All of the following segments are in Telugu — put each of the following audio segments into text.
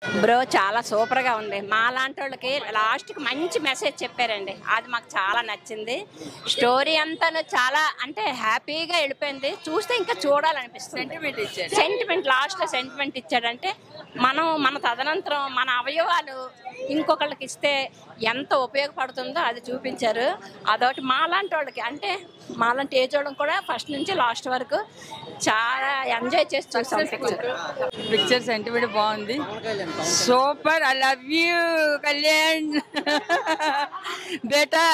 బ్రో చాలా సూపర్‌గా ఉంది. మాలాంటోళ్ళకి లాస్ట్‌కి మంచి మెసేజ్ చెప్పారండి. అది మాకు చాలా నచ్చింది. స్టోరీ అంతాను చాలా అంటే హ్యాపీగా ఎళ్ళిపోయింది. చూస్తే ఇంకా చూడాలనిపిస్తుంది. సెంటిమెంట్ లాస్ట్‌లో సెంటిమెంట్ ఇచ్చాడంటే, మన తదనంతరం మన అవయవాలు ఇంకొకళ్ళకిస్తే ఎంత ఉపయోగపడుతుందో అది చూపించారు. అదొకటి మాలాంటోళ్ళకి అంటే మాలాంటి ఏజోళ్ళం కూడా ఫస్ట్ నుంచి లాస్ట్ వరకు చాలా ఎంజాయ్ చేసి చూసాం పిక్చర్ సెంటిమెంట్ బాగుంది. Super. I love you Kalyan beta.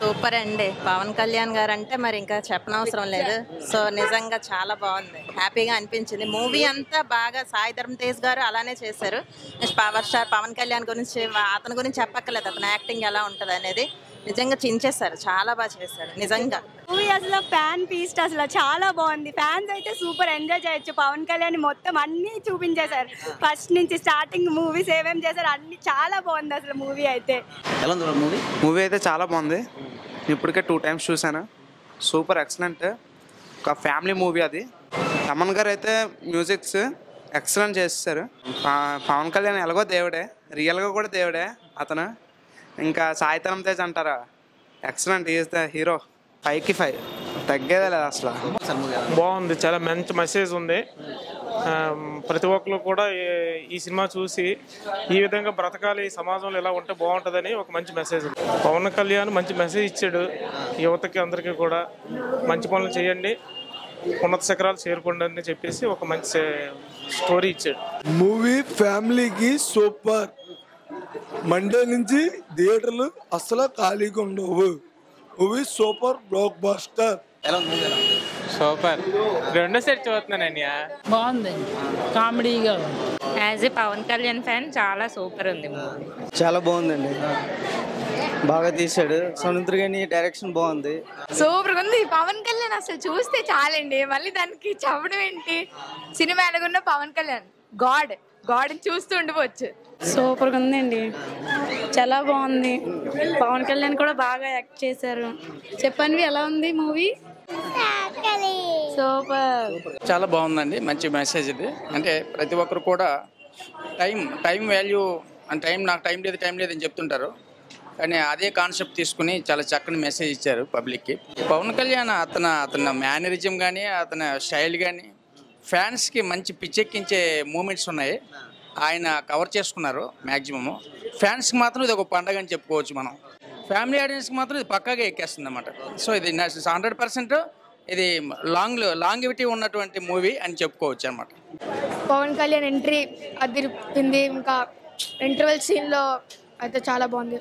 Super అండి. పవన్ కళ్యాణ్ గారు అంటే మరి ఇంకా చెప్పనవసరం లేదు. సో నిజంగా చాలా బాగుంది, హ్యాపీగా అనిపించింది. మూవీ అంతా బాగా సాయి ధరమ్ తేజ్ గారు అలానే చేశారు. పవర్ స్టార్ పవన్ కళ్యాణ్ గురించి అతని గురించి చెప్పక్కర్లేదు, అతని యాక్టింగ్ ఎలా ఉంటుంది అనేది నిజంగా చించేశారు, చాలా బాగా చేశారు నిజంగా. మూవీ అసలు ఫ్యాన్ ఫీస్ట్ అసలు చాలా బాగుంది. ఫ్యాన్స్ అయితే సూపర్ ఎంజాయ్ చేయొచ్చు. పవన్ కళ్యాణ్ మొత్తం అన్ని చూపించేశారు. ఫస్ట్ నుంచి స్టార్టింగ్ మూవీస్ ఏమేమి చేశారు అన్ని చాలా బాగుంది అసలు మూవీ అయితే. మూవీ అయితే చాలా బాగుంది. ఇప్పటికే 2 times చూసాను. Super excellent. ఒక ఫ్యామిలీ మూవీ అది. తమన్ గారు అయితే మ్యూజిక్స్ ఎక్సలెంట్ చేస్తారు. పవన్ కళ్యాణ్ ఎలాగో దేవుడే, రియల్గా కూడా దేవుడే అతను. ఇంకా సాయి ధరమ్ తేజ్ అంటారా, ఎక్సలెంట్. Is the hero. 5కి 5 తగ్గేదే లేదు అసలు. బాగుంది, చాలా మంచి మెసేజ్ ఉంది. ప్రతి ఒక్కరు కూడా ఈ సినిమా చూసి ఈ విధంగా బ్రతకాలి, సమాజంలో ఎలా ఉంటే బాగుంటుందని ఒక మంచి మెసేజ్ ఉంది. పవన్ కళ్యాణ్ మంచి మెసేజ్ ఇచ్చాడు యువతకి, అందరికీ కూడా మంచి పనులు చేయండి, ఉన్నత శిఖరాలు చేరుకోండి అని చెప్పేసి ఒక మంచి స్టోరీ ఇచ్చాడు. మూవీ ఫ్యామిలీకి సూపర్. మండే నుంచి థియేటర్లు అసలు ఖాళీగా ఉండవు. Movie super blockbuster. Super. రెండోసారి చూస్తున్నాను. బాగుందండి, కామెడీగా. As a Pawan Kalyan fan చాలా సూపర్ ఉంది. చాలా బాగుందండి, బాగా తీసాడు. సముద్ర గారి డైరెక్షన్ బాగుంది, సూపర్ ఉంది. పవన్ కళ్యాణ్ అసలు చూస్తే చాలండి, మళ్ళీ దానికి చెప్పడం ఏంటి. సినిమా ఎలాగున్న పవన్ కళ్యాణ్ గాడ్ చూస్తూ ఉండిపోవచ్చు. సూపర్గా ఉందండి, చాలా బాగుంది. పవన్ కళ్యాణ్ కూడా బాగా యాక్ట్ చేశారు. చెప్పండి ఎలా ఉంది మూవీ? సూపర్. చాలా బాగుందండి, మంచి మెసేజ్ ఇది. అంటే ప్రతి ఒక్కరు కూడా టైం వాల్యూ అంటే నాకు టైం లేదు అని చెప్తుంటారు, కానీ అదే కాన్సెప్ట్ తీసుకుని చాలా చక్కని మెసేజ్ ఇచ్చారు పబ్లిక్కి. పవన్ కళ్యాణ్ అతని మేనరిజం కానీ అతని స్టైల్ కానీ ఫ్యాన్స్కి మంచి పిచ్చెక్కించే మూమెంట్స్ ఉన్నాయి. ఆయన కవర్ చేసుకున్నారు మ్యాక్సిమము. ఫ్యాన్స్కి మాత్రం ఇది ఒక పండగ అని చెప్పుకోవచ్చు మనం. ఫ్యామిలీ ఆడియన్స్కి మాత్రం ఇది పక్కాగా ఎక్కేస్తుంది అన్నమాట. సో ఇది 100% ఇది లాంగివిటీ ఉన్నటువంటి మూవీ అని చెప్పుకోవచ్చు అనమాట. పవన్ కళ్యాణ్ ఎంట్రీ అదిరిపింది. ఇంకా ఇంటర్వెల్ సీన్లో అయితే చాలా బాగుంది.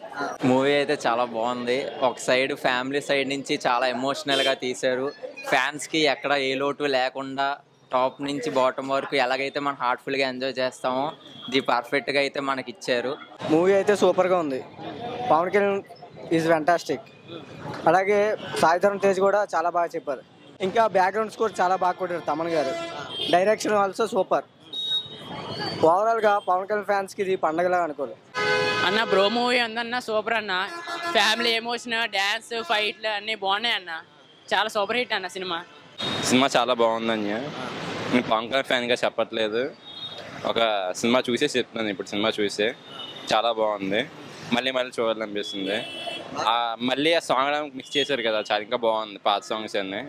మూవీ అయితే చాలా బాగుంది. ఒక సైడ్ ఫ్యామిలీ సైడ్ నుంచి చాలా ఎమోషనల్గా తీశారు. ఫ్యాన్స్కి ఎక్కడ ఏ లోటు లేకుండా టాప్ నుంచి బాటమ్ వరకు ఎలాగైతే మనం హార్ట్ఫుల్గా ఎంజాయ్ చేస్తామో ఇది పర్ఫెక్ట్గా అయితే మనకి ఇచ్చారు. మూవీ అయితే సూపర్గా ఉంది. Pawan Kalyan is fantastic. అలాగే సాయి ధరమ్ తేజ్ కూడా చాలా బాగా చెప్పారు. ఇంకా బ్యాక్గ్రౌండ్ స్కోర్ చాలా బాగా కొట్టారు తమన్ గారు. Direction also super. ఓవరాల్గా పవన్ కళ్యాణ్ ఫ్యాన్స్కి ఇది పండగలా అనుకోరు అన్న. బ్రో మూవీ ఉందన్న, సూపర్ అన్న. ఫ్యామిలీ ఎమోషన్, డ్యాన్స్, ఫైట్లు అన్నీ బాగున్నాయి అన్న. చాలా సూపర్ హిట్ అన్న సినిమా. చాలా బాగుందన్న. నేను పవన్ కళ్యాణ్ ఫ్యాన్గా చెప్పట్లేదు, ఒక సినిమా చూసే చెప్తున్నాను. ఇప్పుడు సినిమా చూసే చాలా బాగుంది, మళ్ళీ చూడాలనిపిస్తుంది. మళ్ళీ ఆ సాంగ్ మిక్స్ చేశారు కదా, చాలా ఇంకా బాగుంది. పాత సాంగ్స్ అన్నీ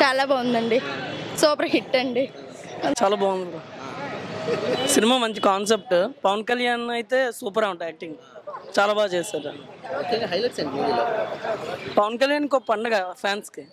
చాలా బాగుందండి, సూపర్ హిట్ అండి. చాలా బాగుంది సినిమా, మంచి కాన్సెప్ట్. పవన్ కళ్యాణ్ అయితే సూపర్ ఉంటుంది, యాక్టింగ్ చాలా బాగా చేశారు. పవన్ కళ్యాణ్ ఒక పండుగ ఫ్యాన్స్కి.